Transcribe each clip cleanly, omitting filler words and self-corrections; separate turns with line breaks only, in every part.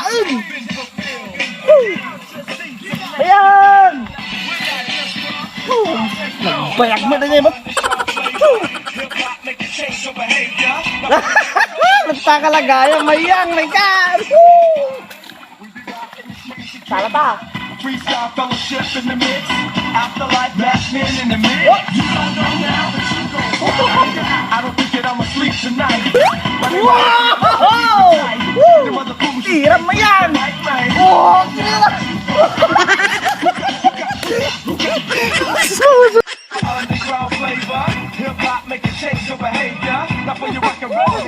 daon. Ayan. Nagbayag mo na niya mo. Nagpakalagaya, mayyang, nagkan. Sala pa.
Freestyle fellowship in the mix. Afterlife, Batman in the mix. You don't know now, but you gon' I don't think that I'ma sleep tonight.
Wow! Tira mo yan! Oh, tira!
Underground flavor, hip hop make a change your behavior. Not for your rock and roll,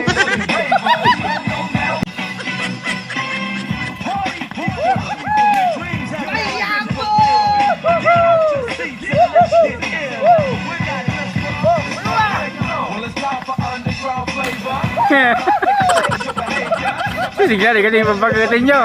Sige, ganun yung pagkakatin nyo.